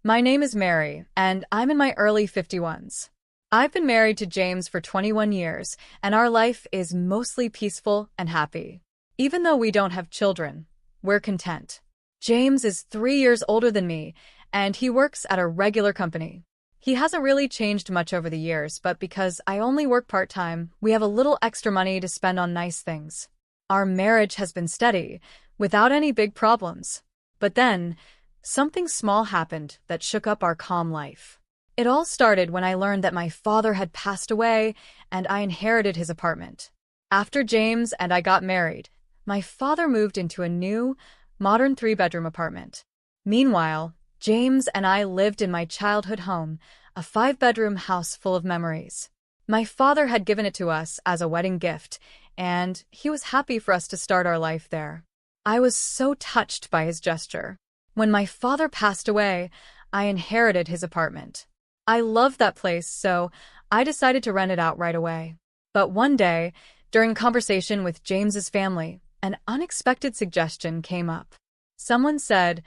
My name is Mary, and I'm in my early 51s. I've been married to James for 21 years, and our life is mostly peaceful and happy. Even though we don't have children, we're content. James is 3 years older than me, and he works at a regular company. He hasn't really changed much over the years, but because I only work part-time, we have a little extra money to spend on nice things. Our marriage has been steady, without any big problems. But then, something small happened that shook up our calm life. It all started when I learned that my father had passed away and I inherited his apartment. After James and I got married, my father moved into a new, modern 3-bedroom apartment. Meanwhile, James and I lived in my childhood home, a 5-bedroom house full of memories. My father had given it to us as a wedding gift, and he was happy for us to start our life there. I was so touched by his gesture. When my father passed away, I inherited his apartment. I loved that place, so I decided to rent it out right away. But one day, during a conversation with James's family, an unexpected suggestion came up. Someone said,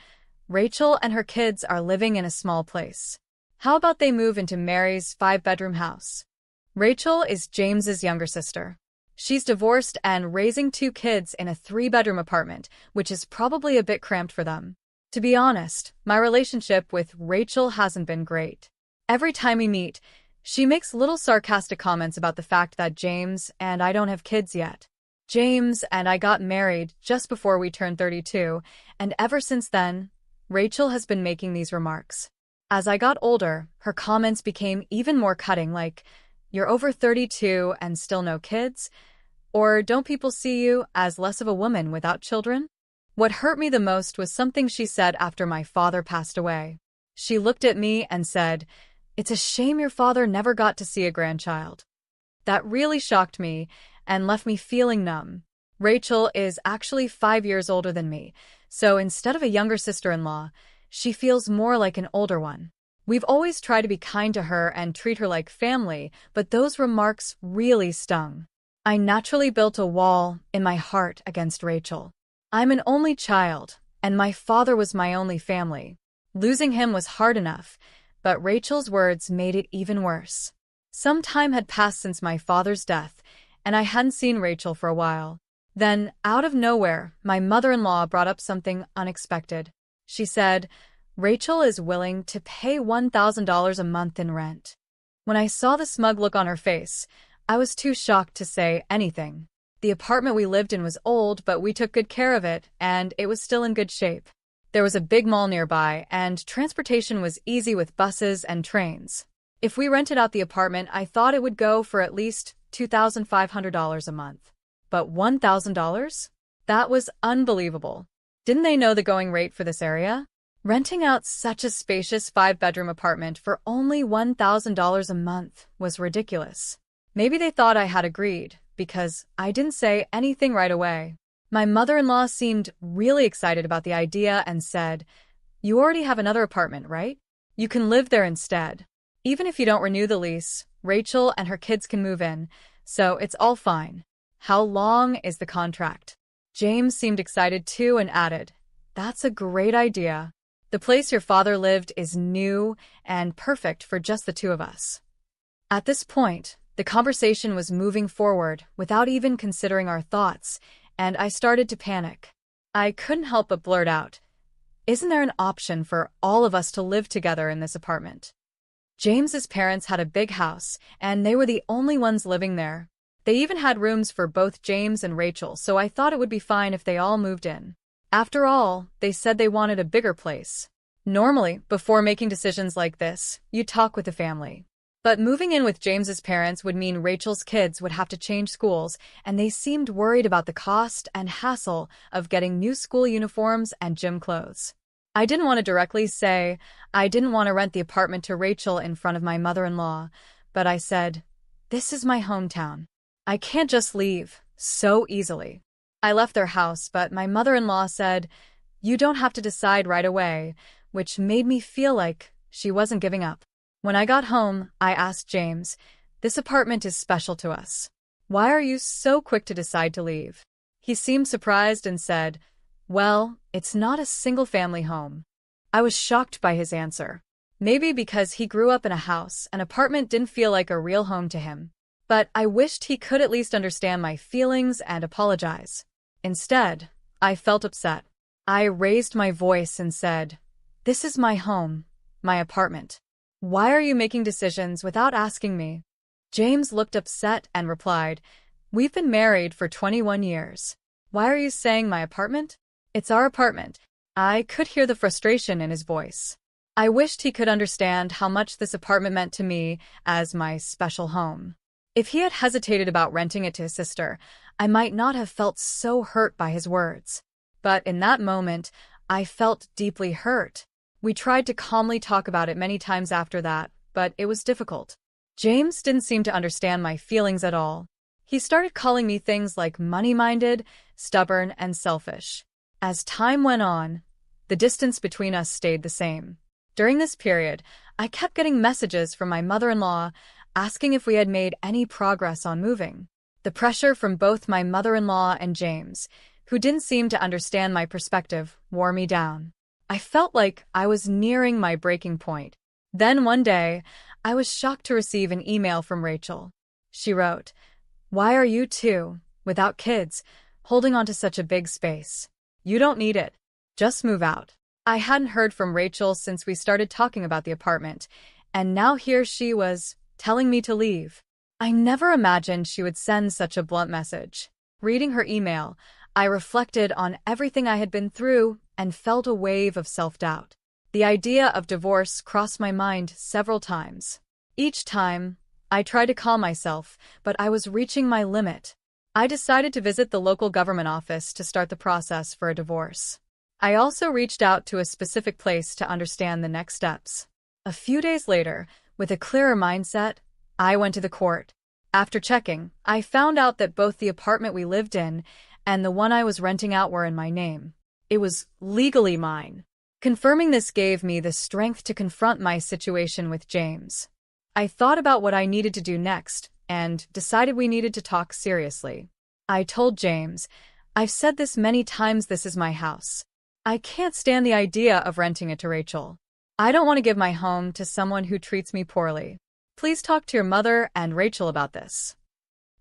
"Rachel and her kids are living in a small place. How about they move into Mary's 5-bedroom house?" Rachel is James's younger sister. She's divorced and raising 2 kids in a 3-bedroom apartment, which is probably a bit cramped for them. To be honest, my relationship with Rachel hasn't been great. Every time we meet, she makes little sarcastic comments about the fact that James and I don't have kids yet. James and I got married just before we turned 32, and ever since then, Rachel has been making these remarks. As I got older, her comments became even more cutting, like, "You're over 32 and still no kids?" Or, "Don't people see you as less of a woman without children?" What hurt me the most was something she said after my father passed away. She looked at me and said, "It's a shame your father never got to see a grandchild." That really shocked me and left me feeling numb. Rachel is actually 5 years older than me, so instead of a younger sister-in-law, she feels more like an older one. We've always tried to be kind to her and treat her like family, but those remarks really stung. I naturally built a wall in my heart against Rachel. I'm an only child, and my father was my only family. Losing him was hard enough, but Rachel's words made it even worse. Some time had passed since my father's death, and I hadn't seen Rachel for a while. Then, out of nowhere, my mother-in-law brought up something unexpected. She said, "Rachel is willing to pay $1,000 a month in rent." When I saw the smug look on her face, I was too shocked to say anything. The apartment we lived in was old, but we took good care of it, and it was still in good shape. There was a big mall nearby, and transportation was easy with buses and trains. If we rented out the apartment, I thought it would go for at least $2,500 a month. But $1,000? That was unbelievable. Didn't they know the going rate for this area? Renting out such a spacious 5-bedroom apartment for only $1,000 a month was ridiculous. Maybe they thought I had agreed, because I didn't say anything right away. My mother-in-law seemed really excited about the idea and said, "You already have another apartment, right? You can live there instead. Even if you don't renew the lease, Rachel and her kids can move in, so it's all fine." "How long is the contract?" James seemed excited too and added, "That's a great idea. The place your father lived is new and perfect for just the 2 of us." At this point, the conversation was moving forward without even considering our thoughts, and I started to panic. I couldn't help but blurt out, "Isn't there an option for all of us to live together in this apartment?" James's parents had a big house, and they were the only ones living there. They even had rooms for both James and Rachel, so I thought it would be fine if they all moved in. After all, they said they wanted a bigger place. Normally, before making decisions like this, you talk with the family. But moving in with James's parents would mean Rachel's kids would have to change schools, and they seemed worried about the cost and hassle of getting new school uniforms and gym clothes. I didn't want to directly say I didn't want to rent the apartment to Rachel in front of my mother-in-law, but I said, "This is my hometown. I can't just leave so easily." I left their house, but my mother-in-law said, "You don't have to decide right away," which made me feel like she wasn't giving up. When I got home, I asked James, "This apartment is special to us. Why are you so quick to decide to leave?" He seemed surprised and said, "Well, it's not a single-family home. I was shocked by his answer. Maybe because he grew up in a house, an apartment didn't feel like a real home to him. But I wished he could at least understand my feelings and apologize. Instead, I felt upset. I raised my voice and said, "This is my home, my apartment. Why are you making decisions without asking me?" James looked upset and replied, "We've been married for 21 years. Why are you saying my apartment? It's our apartment." I could hear the frustration in his voice. I wished he could understand how much this apartment meant to me as my special home. If he had hesitated about renting it to his sister, I might not have felt so hurt by his words. But in that moment, I felt deeply hurt. We tried to calmly talk about it many times after that, but it was difficult. James didn't seem to understand my feelings at all. He started calling me things like money-minded, stubborn, and selfish. As time went on, the distance between us stayed the same. During this period, I kept getting messages from my mother-in-law asking if we had made any progress on moving. The pressure from both my mother-in-law and James, who didn't seem to understand my perspective, wore me down. I felt like I was nearing my breaking point. Then one day, I was shocked to receive an email from Rachel. She wrote, "Why are you two, without kids, holding on to such a big space? You don't need it. Just move out." I hadn't heard from Rachel since we started talking about the apartment, and now here she was, telling me to leave. I never imagined she would send such a blunt message. Reading her email, I reflected on everything I had been through and felt a wave of self-doubt. The idea of divorce crossed my mind several times. Each time, I tried to calm myself, but I was reaching my limit. I decided to visit the local government office to start the process for a divorce. I also reached out to a specific place to understand the next steps. A few days later, with a clearer mindset, I went to the court. After checking, I found out that both the apartment we lived in and the one I was renting out were in my name. It was legally mine. Confirming this gave me the strength to confront my situation with James. I thought about what I needed to do next and decided we needed to talk seriously. I told James, "I've said this many times, this is my house. I can't stand the idea of renting it to Rachel. I don't want to give my home to someone who treats me poorly. Please talk to your mother and Rachel about this."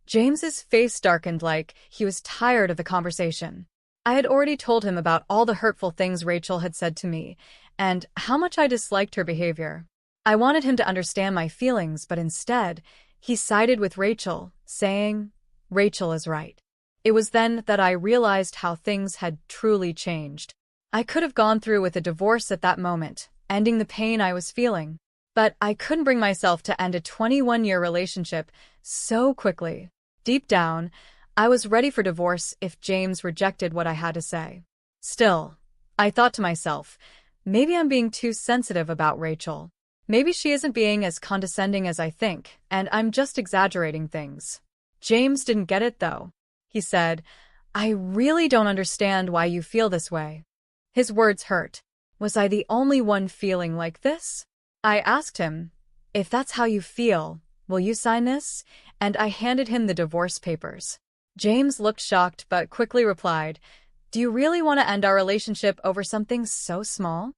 James's face darkened like he was tired of the conversation. I had already told him about all the hurtful things Rachel had said to me and how much I disliked her behavior. I wanted him to understand my feelings, but instead, he sided with Rachel, saying, "Rachel is right." It was then that I realized how things had truly changed. I could have gone through with a divorce at that moment, ending the pain I was feeling. But I couldn't bring myself to end a 21-year relationship so quickly. Deep down, I was ready for divorce if James rejected what I had to say. Still, I thought to myself, maybe I'm being too sensitive about Rachel. Maybe she isn't being as condescending as I think, and I'm just exaggerating things. James didn't get it, though. He said, "I really don't understand why you feel this way." His words hurt. Was I the only one feeling like this? I asked him, "If that's how you feel, will you sign this?" And I handed him the divorce papers. James looked shocked but quickly replied, "Do you really want to end our relationship over something so small?"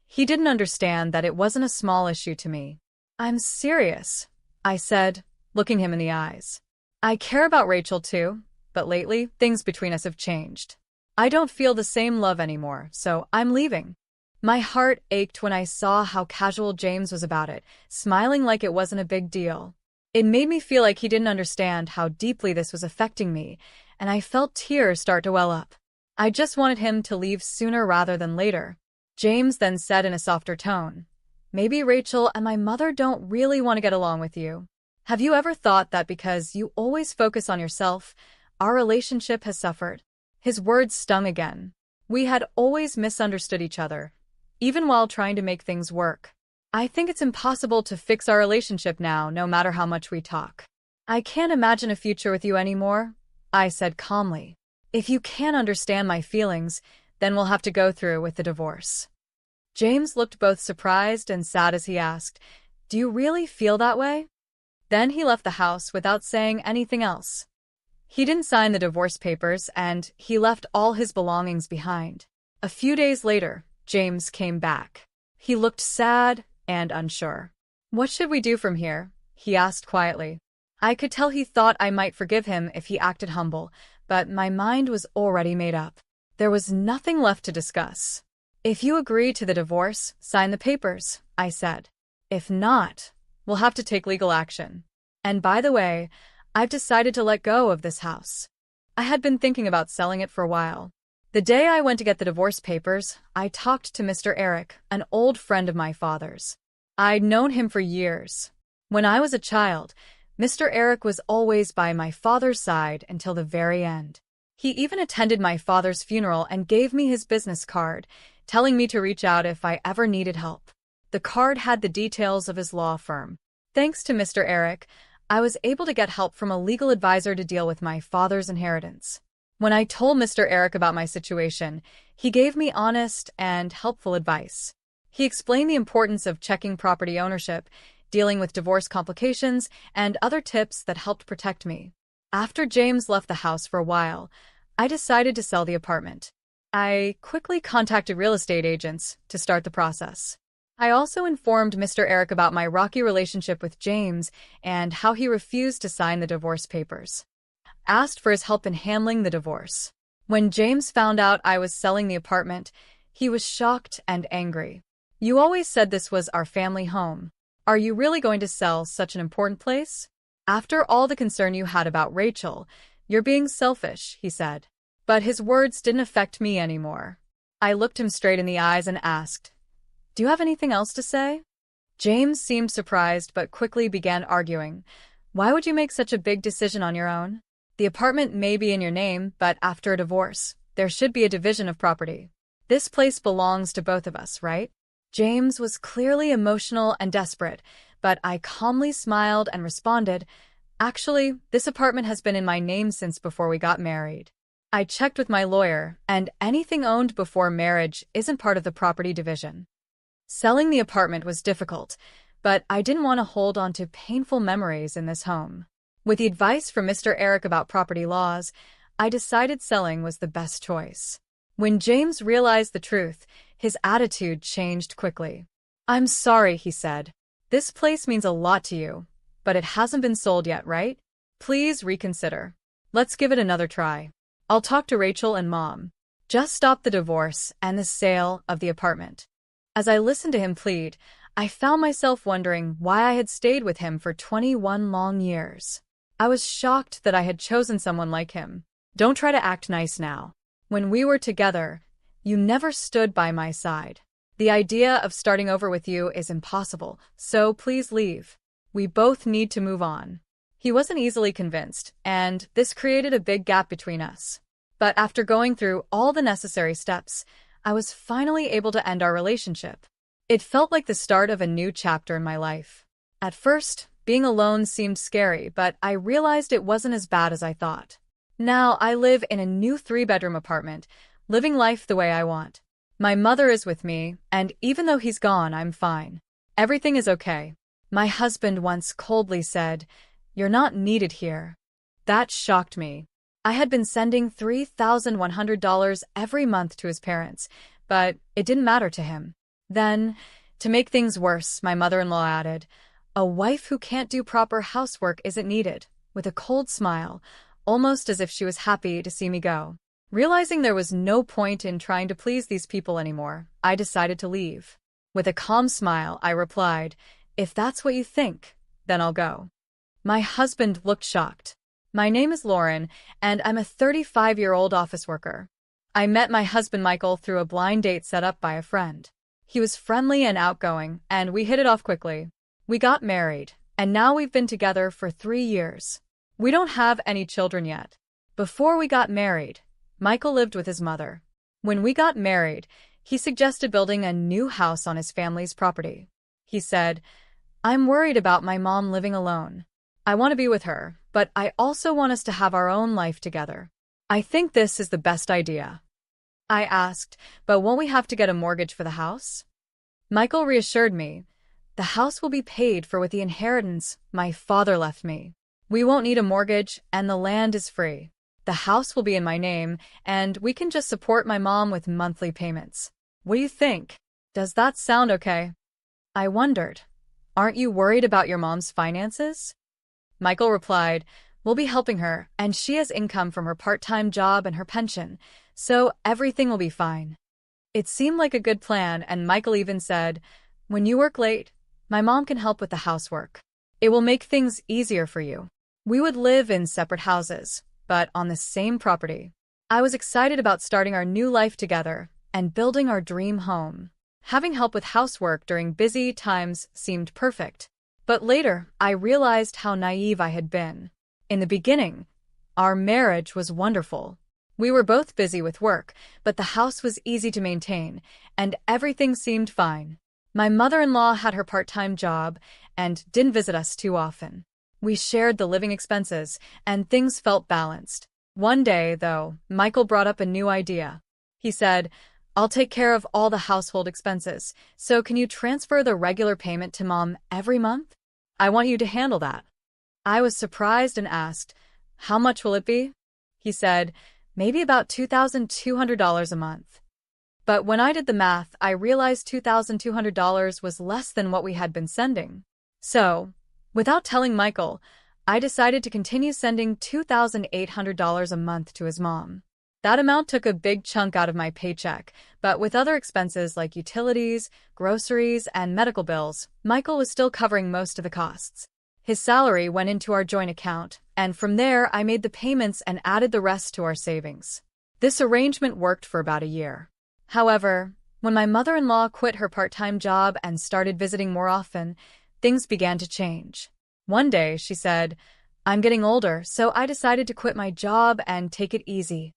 He didn't understand that it wasn't a small issue to me. "I'm serious," I said, looking him in the eyes. "I care about Rachel too, but lately, things between us have changed. I don't feel the same love anymore, so I'm leaving." My heart ached when I saw how casual James was about it, smiling like it wasn't a big deal. It made me feel like he didn't understand how deeply this was affecting me, and I felt tears start to well up. I just wanted him to leave sooner rather than later. James then said in a softer tone, "Maybe Rachel and my mother don't really want to get along with you. Have you ever thought that because you always focus on yourself, our relationship has suffered?" His words stung again. We had always misunderstood each other, even while trying to make things work. "I think it's impossible to fix our relationship now, no matter how much we talk. I can't imagine a future with you anymore," I said calmly. "If you can't understand my feelings, then we'll have to go through with the divorce." James looked both surprised and sad as he asked, "Do you really feel that way?" Then he left the house without saying anything else. He didn't sign the divorce papers, and he left all his belongings behind. A few days later, James came back. He looked sad and unsure. "What should we do from here?" he asked quietly. I could tell he thought I might forgive him if he acted humble, but my mind was already made up. There was nothing left to discuss. "If you agree to the divorce, sign the papers," I said. "If not, we'll have to take legal action. And by the way, I've decided to let go of this house." I had been thinking about selling it for a while. The day I went to get the divorce papers, I talked to Mr. Eric, an old friend of my father's. I'd known him for years. When I was a child, Mr. Eric was always by my father's side until the very end. He even attended my father's funeral and gave me his business card, telling me to reach out if I ever needed help. The card had the details of his law firm. Thanks to Mr. Eric, I was able to get help from a legal advisor to deal with my father's inheritance. When I told Mr. Eric about my situation, he gave me honest and helpful advice. He explained the importance of checking property ownership, dealing with divorce complications, and other tips that helped protect me. After James left the house for a while, I decided to sell the apartment. I quickly contacted real estate agents to start the process. I also informed Mr. Eric about my rocky relationship with James and how he refused to sign the divorce papers. Asked for his help in handling the divorce. When James found out I was selling the apartment, he was shocked and angry. "You always said this was our family home. Are you really going to sell such an important place? After all the concern you had about Rachel, you're being selfish," he said. But his words didn't affect me anymore. I looked him straight in the eyes and asked, "Do you have anything else to say?" James seemed surprised but quickly began arguing. "Why would you make such a big decision on your own? The apartment may be in your name, but after a divorce, there should be a division of property. This place belongs to both of us, right?" James was clearly emotional and desperate, but I calmly smiled and responded, "Actually, this apartment has been in my name since before we got married. I checked with my lawyer, and anything owned before marriage isn't part of the property division." Selling the apartment was difficult, but I didn't want to hold on to painful memories in this home. With the advice from Mr. Eric about property laws, I decided selling was the best choice. When James realized the truth, his attitude changed quickly. "I'm sorry," he said. "This place means a lot to you, but it hasn't been sold yet, right? Please reconsider. Let's give it another try. I'll talk to Rachel and Mom. Just stop the divorce and the sale of the apartment." As I listened to him plead, I found myself wondering why I had stayed with him for 21 long years. I was shocked that I had chosen someone like him. "Don't try to act nice now. When we were together, you never stood by my side. The idea of starting over with you is impossible, so please leave. We both need to move on." He wasn't easily convinced, and this created a big gap between us. But after going through all the necessary steps, I was finally able to end our relationship. It felt like the start of a new chapter in my life. At first, being alone seemed scary, but I realized it wasn't as bad as I thought. Now I live in a new 3-bedroom apartment, living life the way I want. My mother is with me, and even though he's gone, I'm fine. Everything is okay. My husband once coldly said, "You're not needed here." That shocked me. I had been sending $3,100 every month to his parents, but it didn't matter to him. Then, to make things worse, my mother-in-law added, "A wife who can't do proper housework isn't needed," with a cold smile, almost as if she was happy to see me go. Realizing there was no point in trying to please these people anymore, I decided to leave. With a calm smile, I replied, "If that's what you think, then I'll go." My husband looked shocked. "My name is Lauren, and I'm a 35-year-old office worker. I met my husband Michael through a blind date set up by a friend. He was friendly and outgoing, and we hit it off quickly. We got married, and now we've been together for 3 years. We don't have any children yet. Before we got married, Michael lived with his mother. When we got married, he suggested building a new house on his family's property. He said, 'I'm worried about my mom living alone. I want to be with her, but I also want us to have our own life together. I think this is the best idea.' I asked, 'But won't we have to get a mortgage for the house?' Michael reassured me, 'The house will be paid for with the inheritance my father left me. We won't need a mortgage, and the land is free. The house will be in my name, and we can just support my mom with monthly payments. What do you think? Does that sound okay? I wondered, aren't you worried about your mom's finances? Michael replied, we'll be helping her, and she has income from her part-time job and her pension, so everything will be fine. It seemed like a good plan, and Michael even said, when you work late, my mom can help with the housework. It will make things easier for you. We would live in separate houses, but on the same property. I was excited about starting our new life together and building our dream home. Having help with housework during busy times seemed perfect. But later, I realized how naive I had been. In the beginning, our marriage was wonderful. We were both busy with work, but the house was easy to maintain, and everything seemed fine. My mother-in-law had her part-time job and didn't visit us too often. We shared the living expenses, and things felt balanced. One day, though, Michael brought up a new idea. He said, I'll take care of all the household expenses, so can you transfer the regular payment to Mom every month? I want you to handle that. I was surprised and asked, how much will it be? He said, maybe about $2,200 a month. But when I did the math, I realized $2,200 was less than what we had been sending. So, without telling Michael, I decided to continue sending $2,800 a month to his mom. That amount took a big chunk out of my paycheck, but with other expenses like utilities, groceries, and medical bills, Michael was still covering most of the costs. His salary went into our joint account, and from there I made the payments and added the rest to our savings. This arrangement worked for about a year. However, when my mother-in-law quit her part-time job and started visiting more often, things began to change. One day, she said, I'm getting older, so I decided to quit my job and take it easy.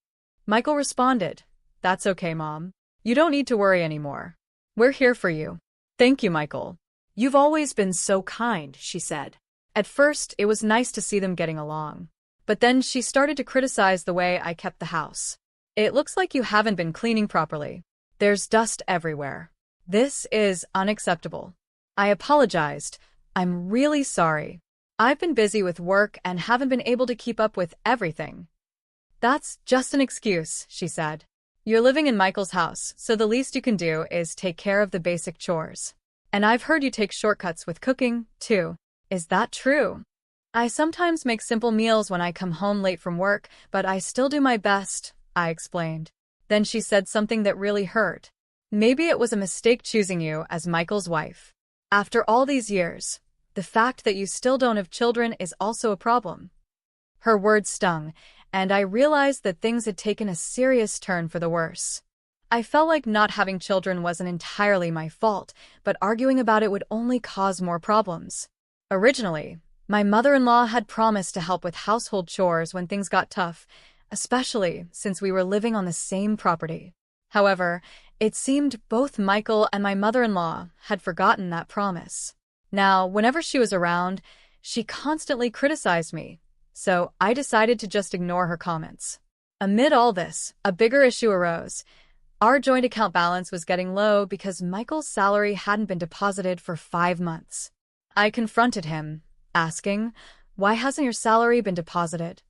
Michael responded, that's okay, Mom. You don't need to worry anymore. We're here for you. Thank you, Michael. You've always been so kind, she said. At first, it was nice to see them getting along. But then she started to criticize the way I kept the house. It looks like you haven't been cleaning properly. There's dust everywhere. This is unacceptable. I apologized. I'm really sorry. I've been busy with work and haven't been able to keep up with everything. That's just an excuse, she said. You're living in Michael's house, so the least you can do is take care of the basic chores. And I've heard you take shortcuts with cooking, too. Is that true? I sometimes make simple meals when I come home late from work, but I still do my best, I explained. Then she said something that really hurt. Maybe it was a mistake choosing you as Michael's wife. After all these years, the fact that you still don't have children is also a problem. Her words stung, and I realized that things had taken a serious turn for the worse. I felt like not having children wasn't entirely my fault, but arguing about it would only cause more problems. Originally, my mother-in-law had promised to help with household chores when things got tough, especially since we were living on the same property. However, it seemed both Michael and my mother-in-law had forgotten that promise. Now, whenever she was around, she constantly criticized me, so I decided to just ignore her comments. Amid all this, a bigger issue arose. Our joint account balance was getting low because Michael's salary hadn't been deposited for 5 months. I confronted him, asking, why hasn't your salary been deposited?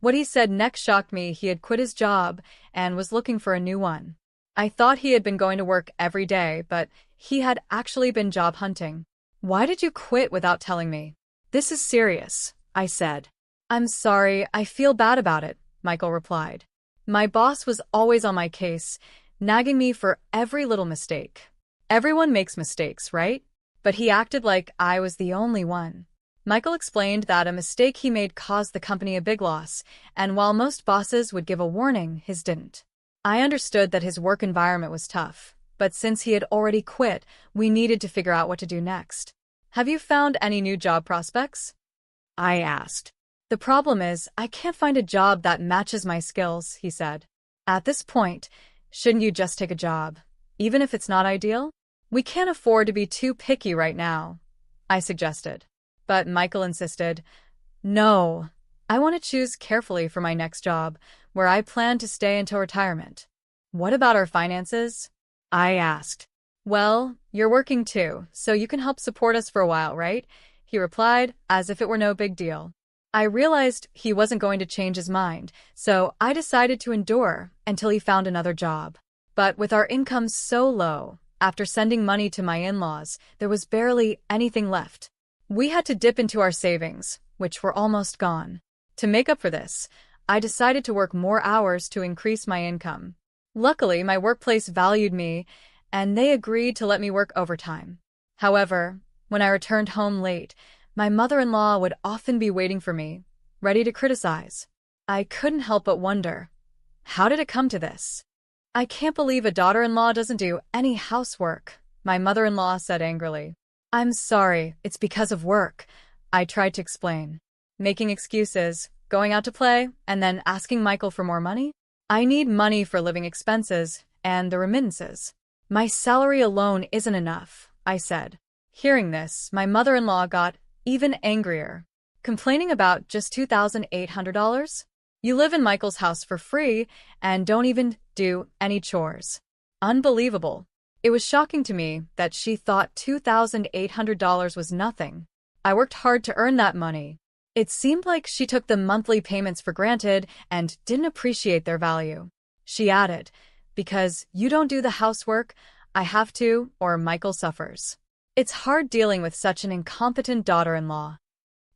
What he said next shocked me. He had quit his job and was looking for a new one. I thought he had been going to work every day, but he had actually been job hunting. Why did you quit without telling me? This is serious, I said. I'm sorry, I feel bad about it, Michael replied. My boss was always on my case, nagging me for every little mistake. Everyone makes mistakes, right? But he acted like I was the only one. Michael explained that a mistake he made caused the company a big loss, and while most bosses would give a warning, his didn't. I understood that his work environment was tough, but since he had already quit, we needed to figure out what to do next. Have you found any new job prospects? I asked. The problem is, I can't find a job that matches my skills, he said. At this point, shouldn't you just take a job, even if it's not ideal? We can't afford to be too picky right now, I suggested. But Michael insisted, no, I want to choose carefully for my next job, where I plan to stay until retirement. What about our finances? I asked. Well, you're working too, so you can help support us for a while, right? He replied, as if it were no big deal. I realized he wasn't going to change his mind, so I decided to endure until he found another job. But with our income so low, after sending money to my in-laws, there was barely anything left. We had to dip into our savings, which were almost gone. To make up for this, I decided to work more hours to increase my income. Luckily, my workplace valued me, and they agreed to let me work overtime. However, when I returned home late, my mother-in-law would often be waiting for me, ready to criticize. I couldn't help but wonder, how did it come to this? I can't believe a daughter-in-law doesn't do any housework, my mother-in-law said angrily. I'm sorry, it's because of work, I tried to explain. Making excuses, going out to play, and then asking Michael for more money? I need money for living expenses and the remittances. My salary alone isn't enough, I said. Hearing this, my mother-in-law got even angrier. Complaining about just $2,800? You live in Michael's house for free and don't even do any chores. Unbelievable. It was shocking to me that she thought $2,800 was nothing. I worked hard to earn that money. It seemed like she took the monthly payments for granted and didn't appreciate their value. She added, because you don't do the housework, I have to, or Michael suffers. It's hard dealing with such an incompetent daughter-in-law.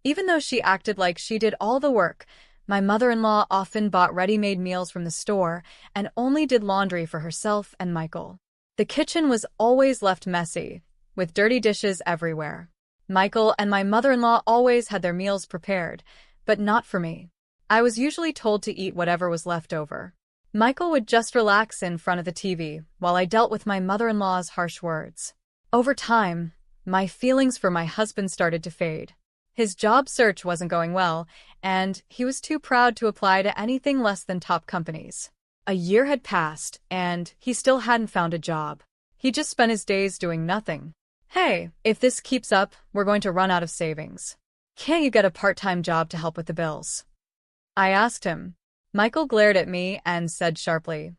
Even though she acted like she did all the work, my mother-in-law often bought ready-made meals from the store and only did laundry for herself and Michael. The kitchen was always left messy, with dirty dishes everywhere. Michael and my mother-in-law always had their meals prepared, but not for me. I was usually told to eat whatever was left over. Michael would just relax in front of the TV while I dealt with my mother-in-law's harsh words. Over time, my feelings for my husband started to fade. His job search wasn't going well, and he was too proud to apply to anything less than top companies. A year had passed, and he still hadn't found a job. He just spent his days doing nothing. Hey, if this keeps up, we're going to run out of savings. Can't you get a part-time job to help with the bills? I asked him. Michael glared at me and said sharply,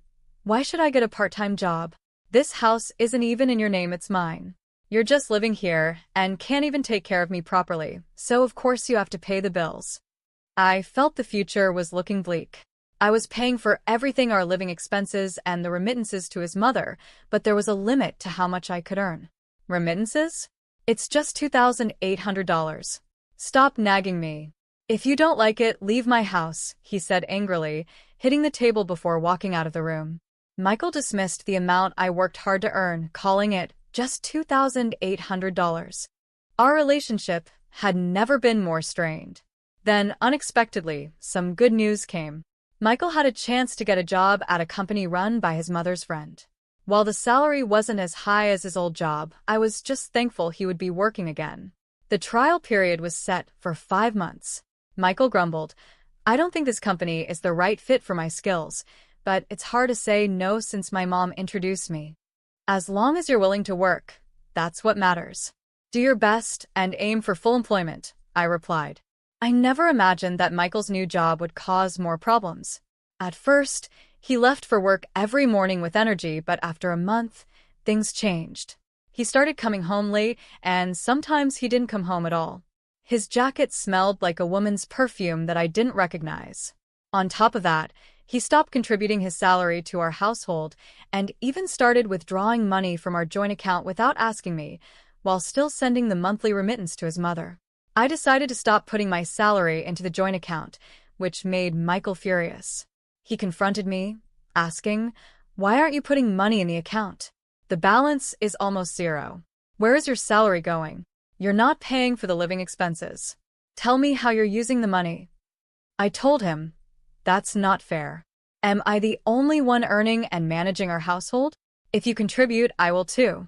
why should I get a part-time job? This house isn't even in your name, it's mine. You're just living here and can't even take care of me properly, so of course you have to pay the bills. I felt the future was looking bleak. I was paying for everything, our living expenses and the remittances to his mother, but there was a limit to how much I could earn. Remittances? It's just $2,800. Stop nagging me. If you don't like it, leave my house, he said angrily, hitting the table before walking out of the room. Michael dismissed the amount I worked hard to earn, calling it just $2,800. Our relationship had never been more strained. Then, unexpectedly, some good news came. Michael had a chance to get a job at a company run by his mother's friend. While the salary wasn't as high as his old job, I was just thankful he would be working again. The trial period was set for 5 months. Michael grumbled, I don't think this company is the right fit for my skills, but it's hard to say no since my mom introduced me. As long as you're willing to work, that's what matters. Do your best and aim for full employment, I replied. I never imagined that Michael's new job would cause more problems. At first, he left for work every morning with energy, but after a month, things changed. He started coming home late, and sometimes he didn't come home at all. His jacket smelled like a woman's perfume that I didn't recognize. On top of that, he stopped contributing his salary to our household and even started withdrawing money from our joint account without asking me, while still sending the monthly remittance to his mother. I decided to stop putting my salary into the joint account, which made Michael furious. He confronted me, asking, why aren't you putting money in the account? The balance is almost zero. Where is your salary going? You're not paying for the living expenses. Tell me how you're using the money. I told him, that's not fair. Am I the only one earning and managing our household? If you contribute, I will too.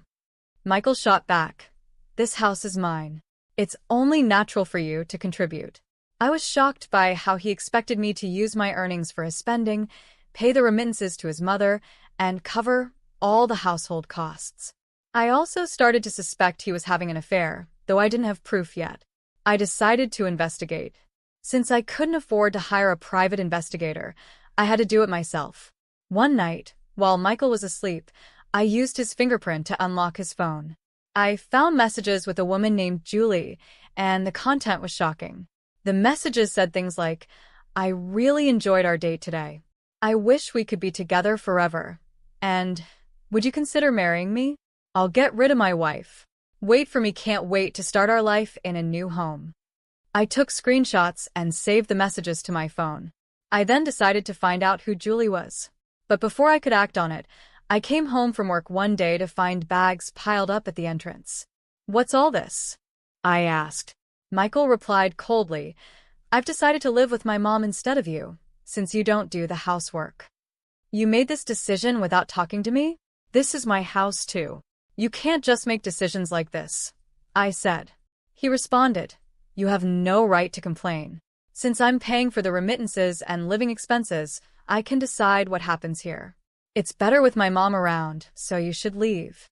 Michael shot back. This house is mine. It's only natural for you to contribute. I was shocked by how he expected me to use my earnings for his spending, pay the remittances to his mother, and cover all the household costs. I also started to suspect he was having an affair, though I didn't have proof yet. I decided to investigate. Since I couldn't afford to hire a private investigator, I had to do it myself. One night, while Michael was asleep, I used his fingerprint to unlock his phone. I found messages with a woman named Julie, and the content was shocking. The messages said things like, I really enjoyed our date today. I wish we could be together forever. And would you consider marrying me? I'll get rid of my wife. Wait for me, can't wait to start our life in a new home. I took screenshots and saved the messages to my phone. I then decided to find out who Julie was. But before I could act on it, I came home from work one day to find bags piled up at the entrance. What's all this? I asked. Michael replied coldly, I've decided to live with my mom instead of you, since you don't do the housework. You made this decision without talking to me? This is my house too. You can't just make decisions like this, I said. He responded, You have no right to complain. Since I'm paying for the remittances and living expenses, I can decide what happens here. It's better with my mom around, so you should leave.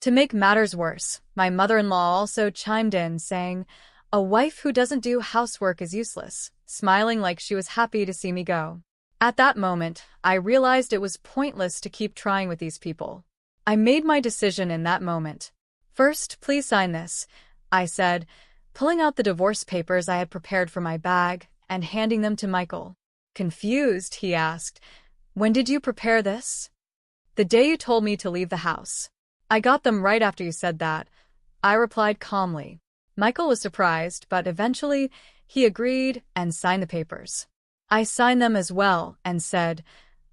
To make matters worse, my mother-in-law also chimed in, saying, A wife who doesn't do housework is useless, smiling like she was happy to see me go. At that moment, I realized it was pointless to keep trying with these people. I made my decision in that moment. First, please sign this, I said, pulling out the divorce papers I had prepared from my bag and handing them to Michael. Confused, he asked, When did you prepare this? The day you told me to leave the house. I got them right after you said that, I replied calmly. Michael was surprised, but eventually he agreed and signed the papers. I signed them as well and said,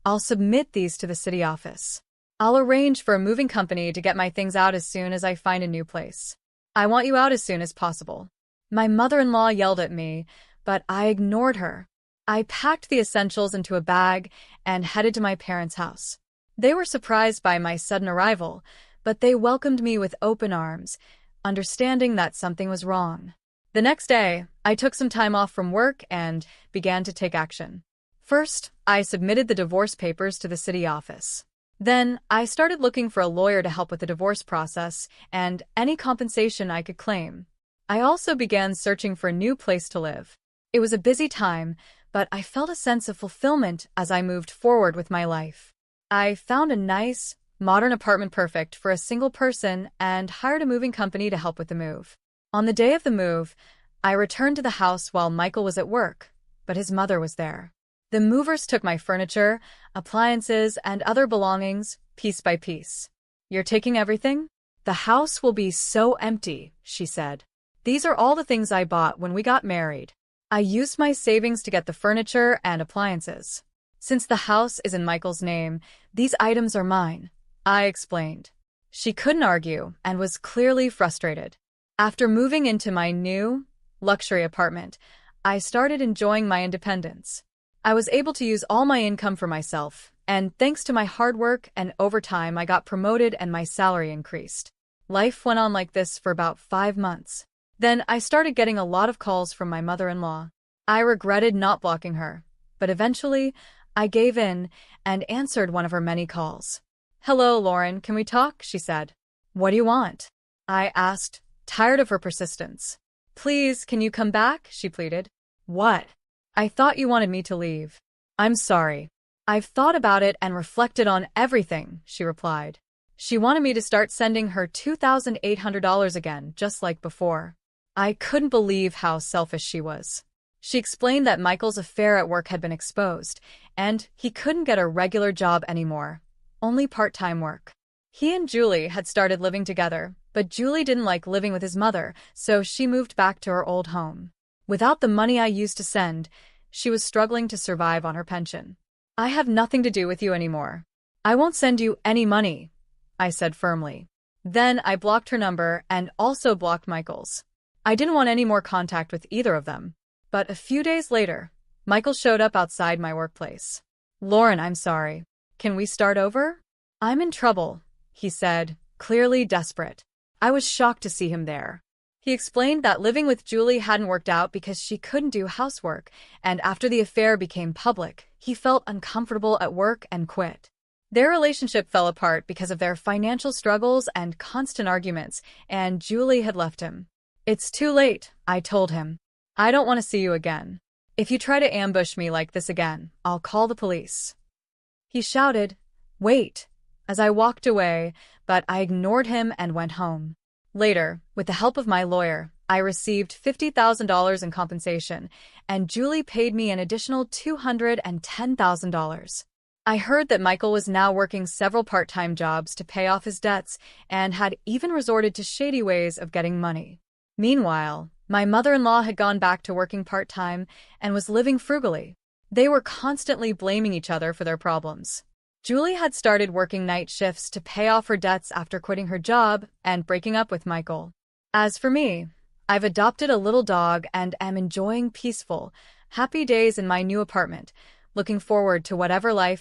I'll submit these to the city office. I'll arrange for a moving company to get my things out as soon as I find a new place. I want you out as soon as possible. My mother-in-law yelled at me, but I ignored her. I packed the essentials into a bag and headed to my parents' house. They were surprised by my sudden arrival, but they welcomed me with open arms, understanding that something was wrong. The next day, I took some time off from work and began to take action. First, I submitted the divorce papers to the city office. Then, I started looking for a lawyer to help with the divorce process and any compensation I could claim. I also began searching for a new place to live. It was a busy time, but I felt a sense of fulfillment as I moved forward with my life. I found a nice, modern apartment perfect for a single person and hired a moving company to help with the move. On the day of the move, I returned to the house while Michael was at work, but his mother was there. The movers took my furniture, appliances, and other belongings, piece by piece. You're taking everything? The house will be so empty, she said. These are all the things I bought when we got married. I used my savings to get the furniture and appliances. Since the house is in Michael's name, these items are mine, I explained. She couldn't argue and was clearly frustrated. After moving into my new, luxury apartment, I started enjoying my independence. I was able to use all my income for myself, and thanks to my hard work and overtime, I got promoted and my salary increased. Life went on like this for about 5 months. Then I started getting a lot of calls from my mother-in-law. I regretted not blocking her, but eventually I gave in and answered one of her many calls. Hello, Lauren, can we talk? She said. What do you want? I asked, tired of her persistence. Please, can you come back? She pleaded. What? I thought you wanted me to leave. I'm sorry. I've thought about it and reflected on everything, she replied. She wanted me to start sending her $2,800 again, just like before. I couldn't believe how selfish she was. She explained that Michael's affair at work had been exposed, and he couldn't get a regular job anymore, only part-time work. He and Julie had started living together, but Julie didn't like living with his mother, so she moved back to her old home. Without the money I used to send, she was struggling to survive on her pension. I have nothing to do with you anymore. I won't send you any money, I said firmly. Then I blocked her number and also blocked Michael's. I didn't want any more contact with either of them. But a few days later, Michael showed up outside my workplace. Lauren, I'm sorry. Can we start over? I'm in trouble, he said, clearly desperate. I was shocked to see him there. He explained that living with Julie hadn't worked out because she couldn't do housework, and after the affair became public, he felt uncomfortable at work and quit. Their relationship fell apart because of their financial struggles and constant arguments, and Julie had left him. It's too late, I told him. I don't want to see you again. If you try to ambush me like this again, I'll call the police. He shouted, Wait, as I walked away, but I ignored him and went home. Later, with the help of my lawyer, I received $50,000 in compensation, and Julie paid me an additional $210,000. I heard that Michael was now working several part-time jobs to pay off his debts and had even resorted to shady ways of getting money. Meanwhile, my mother-in-law had gone back to working part-time and was living frugally. They were constantly blaming each other for their problems. Julie had started working night shifts to pay off her debts after quitting her job and breaking up with Michael. As for me, I've adopted a little dog and am enjoying peaceful, happy days in my new apartment, looking forward to whatever life